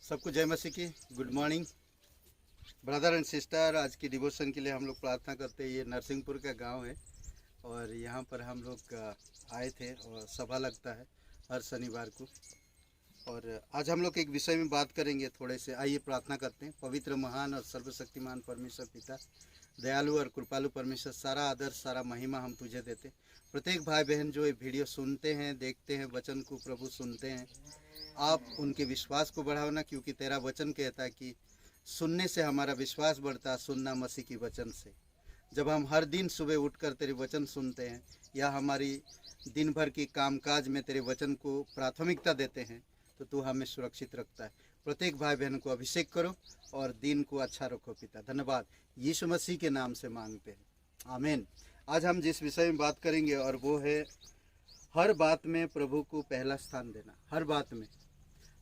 सबको जय मसीह की good morning brother and sister. आज की डिवोशन के लिए हम लोग प्रार्थना करते हैं। ये नरसिंहपुर का गांव है और यहाँ पर हम लोग आए थे और सभा लगता है हर शनिवार को। और आज हम लोग एक विषय में बात करेंगे थोड़े से। आइए प्रार्थना करते हैं। पवित्र, महान और सर्वशक्तिमान परमेश्वर पिता, दयालु और कृपालु परमेश्वर, सारा आदर सारा महिमा हम तुझे देते। प्रत्येक भाई बहन जो ये वीडियो सुनते हैं, देखते हैं, वचन को प्रभु सुनते हैं, आप उनके विश्वास को बढ़ाओ ना, क्योंकि तेरा वचन कहता है कि सुनने से हमारा विश्वास बढ़ता है, सुनना मसीह की वचन से। जब हम हर दिन सुबह उठकर तेरे वचन सुनते हैं या हमारी दिन भर की कामकाज में तेरे वचन को प्राथमिकता देते हैं, तो तू हमें सुरक्षित रखता है। प्रत्येक भाई बहन को अभिषेक करो और दिन को अच्छा रखो पिता। धन्यवाद, यीशु मसीह के नाम से मांगते हैं, आमीन। आज हम जिस विषय में बात करेंगे और वो है हर बात में प्रभु को पहला स्थान देना। हर बात में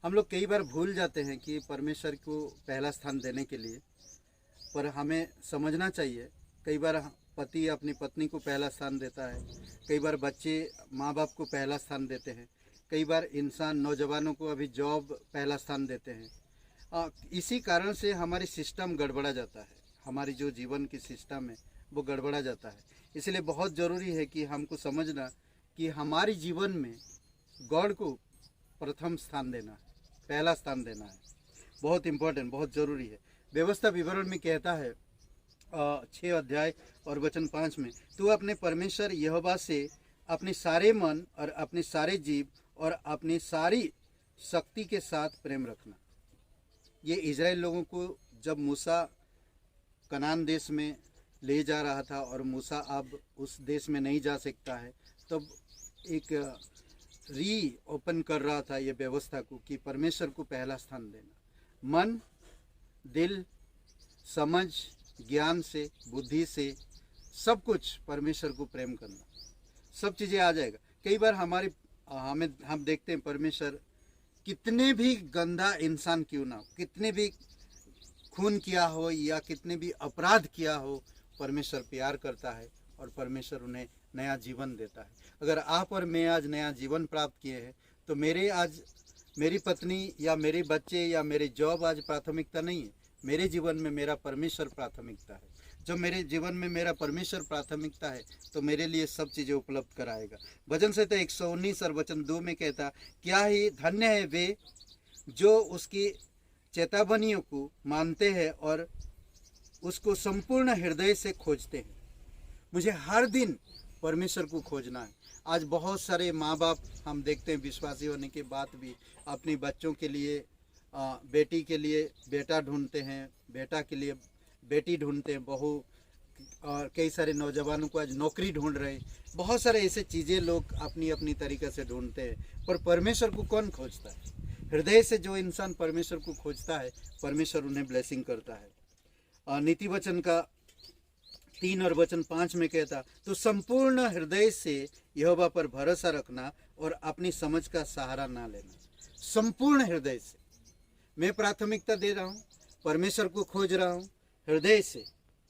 हम लोग कई बार भूल जाते हैं कि परमेश्वर को पहला स्थान देने के लिए, पर हमें समझना चाहिए। कई बार पति अपनी पत्नी को पहला स्थान देता है, कई बार बच्चे माँ बाप को पहला स्थान देते हैं, कई बार इंसान नौजवानों को अभी जॉब पहला स्थान देते हैं। इसी कारण से हमारी सिस्टम गड़बड़ा जाता है, हमारी जो जीवन की सिस्टम है वो गड़बड़ा जाता है। इसलिए बहुत ज़रूरी है कि हमको समझना कि हमारे जीवन में गॉड को प्रथम स्थान देना है, पहला स्थान देना है। बहुत इम्पोर्टेंट, बहुत ज़रूरी है। व्यवस्था विवरण में कहता है 6 अध्याय और वचन 5 में, तू अपने परमेश्वर यहोवा से अपने सारे मन और अपने सारे जीव और अपनी सारी शक्ति के साथ प्रेम रखना। ये इजराइल लोगों को जब मूसा कनान देश में ले जा रहा था और मूसा अब उस देश में नहीं जा सकता है, तब एक री ओपन कर रहा था ये व्यवस्था को कि परमेश्वर को पहला स्थान देना। मन, दिल, समझ, ज्ञान से, बुद्धि से, सब कुछ परमेश्वर को प्रेम करना, सब चीज़ें आ जाएगा। कई बार हम देखते हैं परमेश्वर कितने भी गंदा इंसान क्यों ना हो, कितने भी खून किया हो या कितने भी अपराध किया हो, परमेश्वर प्यार करता है और परमेश्वर उन्हें नया जीवन देता है। अगर आप और मैं आज नया जीवन प्राप्त किए हैं, तो मेरी पत्नी या मेरे बच्चे या मेरे जॉब आज प्राथमिकता नहीं है। मेरे जीवन में मेरा परमेश्वर प्राथमिकता है। जब मेरे जीवन में मेरा परमेश्वर प्राथमिकता है तो मेरे लिए सब चीज़ें उपलब्ध कराएगा। भजन संहिता 119 और वचन 2 में कहता, क्या ही धन्य है वे जो उसकी चेतावनियों को मानते हैं और उसको संपूर्ण हृदय से खोजते हैं। मुझे हर दिन परमेश्वर को खोजना है। आज बहुत सारे माँ बाप हम देखते हैं विश्वासी होने के बाद भी अपने बच्चों के लिए, बेटी के लिए बेटा ढूंढते हैं, बेटा के लिए बेटी ढूंढते हैं, बहू, और कई सारे नौजवानों को आज नौकरी ढूंढ रहे हैं। बहुत सारे ऐसे चीज़ें लोग अपनी अपनी तरीक़े से ढूंढते हैं, पर परमेश्वर को कौन खोजता है? हृदय से जो इंसान परमेश्वर को खोजता है, परमेश्वर उन्हें ब्लेसिंग करता है। नीति वचन का 3 और वचन 5 में कहता, तो संपूर्ण हृदय से यहोवा पर भरोसा रखना और अपनी समझ का सहारा ना लेना। संपूर्ण हृदय से मैं प्राथमिकता दे रहा हूँ, परमेश्वर को खोज रहा हूँ, हृदय से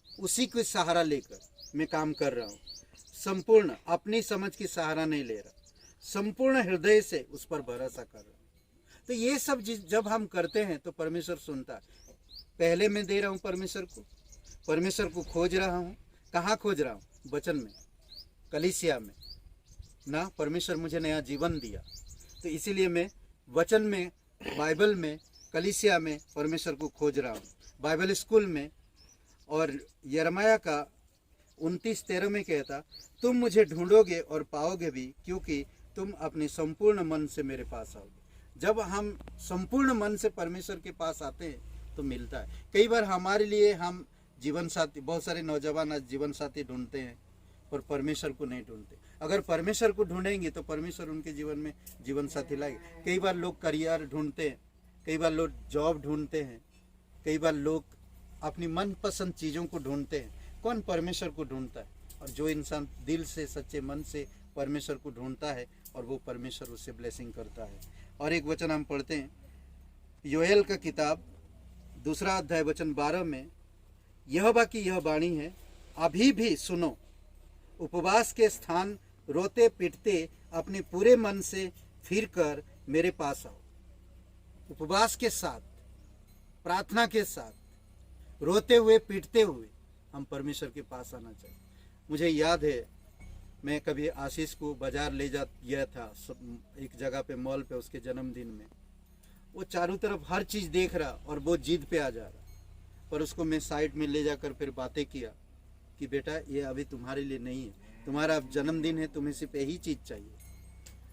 उसी को सहारा लेकर मैं काम कर रहा हूँ। संपूर्ण अपनी समझ की सहारा नहीं ले रहा, संपूर्ण हृदय से उस पर भरोसा कर रहा हूँ। तो ये सब जब हम करते हैं तो परमेश्वर सुनता है। पहले मैं दे रहा हूँ परमेश्वर को खोज रहा हूँ। कहाँ खोज रहा हूँ? वचन में, कलीसिया में ना। परमेश्वर मुझे नया जीवन दिया, तो इसीलिए मैं वचन में, बाइबल में, कलीसिया में परमेश्वर को खोज रहा हूँ। बाइबल स्कूल में और यिर्मयाह का 29:13 में कहता, तुम मुझे ढूंढोगे और पाओगे भी, क्योंकि तुम अपने संपूर्ण मन से मेरे पास आओगे। जब हम संपूर्ण मन से परमेश्वर के पास आते हैं तो मिलता है। कई बार हमारे लिए हम जीवन साथी, बहुत सारे नौजवान आज जीवन साथी ढूंढते हैं पर परमेश्वर को नहीं ढूंढते। अगर परमेश्वर को ढूंढेंगे तो परमेश्वर उनके जीवन में जीवन साथी लाएगा। कई बार लोग करियर ढूंढते हैं, कई बार लोग जॉब ढूंढते हैं, कई बार लोग अपनी मनपसंद चीज़ों को ढूंढते हैं। कौन? परमेश्वर को ढूंढता है। और जो इंसान दिल से, सच्चे मन से परमेश्वर को ढूंढता है और वो परमेश्वर उससे ब्लेसिंग करता है। और एक वचन हम पढ़ते हैं, योएल का किताब 2 अध्याय वचन 12 में, यहोवा की यह वाणी है, अभी भी सुनो, उपवास के स्थान रोते पीटते अपने पूरे मन से फिर कर मेरे पास आओ। उपवास के साथ प्रार्थना के साथ, रोते हुए पीटते हुए हम परमेश्वर के पास आना चाहिए। मुझे याद है, मैं कभी आशीष को बाजार ले जा गया था, एक जगह पे, मॉल पे, उसके जन्मदिन में। वो चारों तरफ हर चीज़ देख रहा और वो जिद पे आ जा रहा, पर उसको मैं साइड में ले जाकर फिर बातें किया कि बेटा ये अभी तुम्हारे लिए नहीं है, तुम्हारा अब जन्मदिन है, तुम्हें सिर्फ यही चीज़ चाहिए।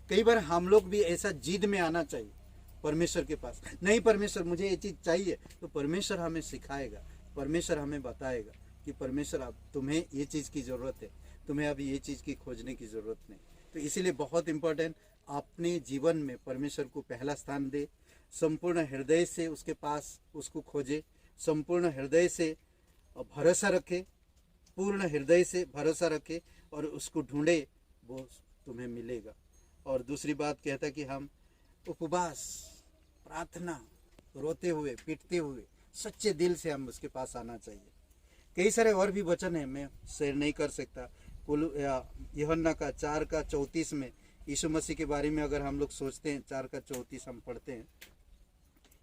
कई बार हम लोग भी ऐसा जिद में आना चाहिए परमेश्वर के पास, नहीं परमेश्वर मुझे ये चीज़ चाहिए, तो परमेश्वर हमें सिखाएगा, परमेश्वर हमें बताएगा कि परमेश्वर अब तुम्हें ये चीज़ की ज़रूरत है, तुम्हें अभी ये चीज़ की खोजने की ज़रूरत नहीं। तो इसीलिए बहुत इम्पोर्टेंट, अपने जीवन में परमेश्वर को पहला स्थान दे, संपूर्ण हृदय से उसके पास उसको खोजे, संपूर्ण हृदय से भरोसा रखे, पूर्ण हृदय से भरोसा रखे और उसको ढूंढे, वो तुम्हें मिलेगा। और दूसरी बात कहता कि हम उपवास, प्रार्थना, रोते हुए पीटते हुए सच्चे दिल से हम उसके पास आना चाहिए। कई सारे और भी वचन हैं, मैं शेयर नहीं कर सकता। यूहन्ना का 4:34 में यीशु मसीह के बारे में अगर हम लोग सोचते हैं, 4:34 हम पढ़ते हैं,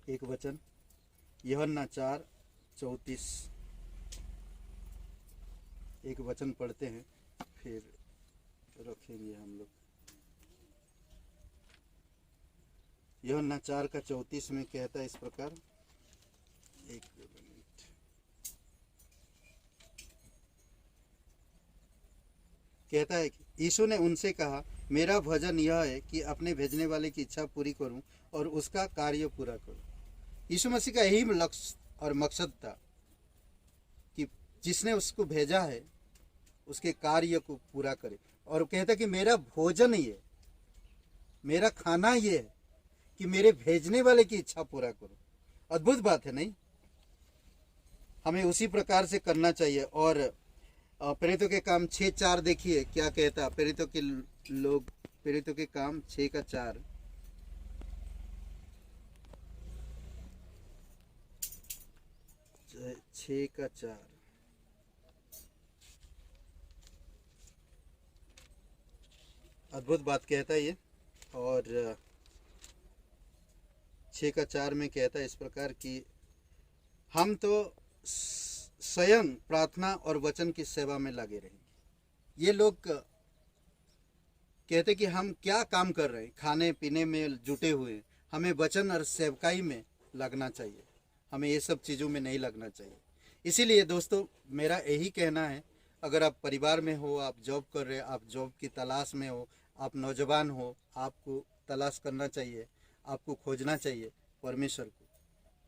एक वचन, यूहन्ना 4:34 एक वचन पढ़ते हैं, फिर रखेंगे हम लोग। यूहन्ना 4:34 में कहता है इस प्रकार, एक मिनट, कहता है कि यीशु ने उनसे कहा, मेरा भजन यह है कि अपने भेजने वाले की इच्छा पूरी करूं और उसका कार्य पूरा करूं। यीशु मसीह का यही लक्ष्य और मकसद था कि जिसने उसको भेजा है उसके कार्य को पूरा करे। और कहता कि मेरा भोजन ये, मेरा खाना ये है कि मेरे भेजने वाले की इच्छा पूरा करो। अद्भुत बात है नहीं? हमें उसी प्रकार से करना चाहिए। और प्रेरितों के काम 6:4 देखिए क्या कहता, प्रेरितों के लोग, प्रेरितों के काम 6:4, अद्भुत बात कहता है ये। और 6:4 में कहता है इस प्रकार कि हम तो स्वयं प्रार्थना और वचन की सेवा में लगे रहेंगे। ये लोग कहते कि हम क्या काम कर रहे हैं, खाने पीने में जुटे हुए, हमें वचन और सेवकाई में लगना चाहिए, हमें ये सब चीज़ों में नहीं लगना चाहिए। इसीलिए दोस्तों मेरा यही कहना है, अगर आप परिवार में हो, आप जॉब कर रहे, आप जॉब की तलाश में हो, आप नौजवान हो, आपको तलाश करना चाहिए, आपको खोजना चाहिए परमेश्वर को।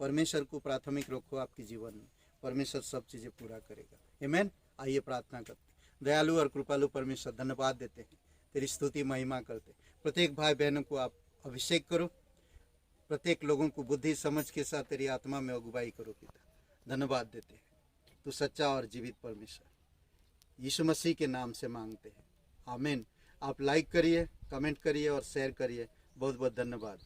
परमेश्वर को प्राथमिक रखो आपके जीवन में, परमेश्वर सब चीज़ें पूरा करेगा। आमीन। आइए प्रार्थना करते। दयालु और कृपालु परमेश्वर, धन्यवाद देते हैं, तेरी स्तुति महिमा करते। प्रत्येक भाई बहनों को आप अभिषेक करो, प्रत्येक लोगों को बुद्धि समझ के साथ तेरी आत्मा में अगुवाई करो पिता। धन्यवाद देते हैं, तू सच्चा और जीवित परमेश्वर, यीशु मसीह के नाम से मांगते हैं, आमीन। आप लाइक करिए, कमेंट करिए और शेयर करिए। बहुत बहुत धन्यवाद।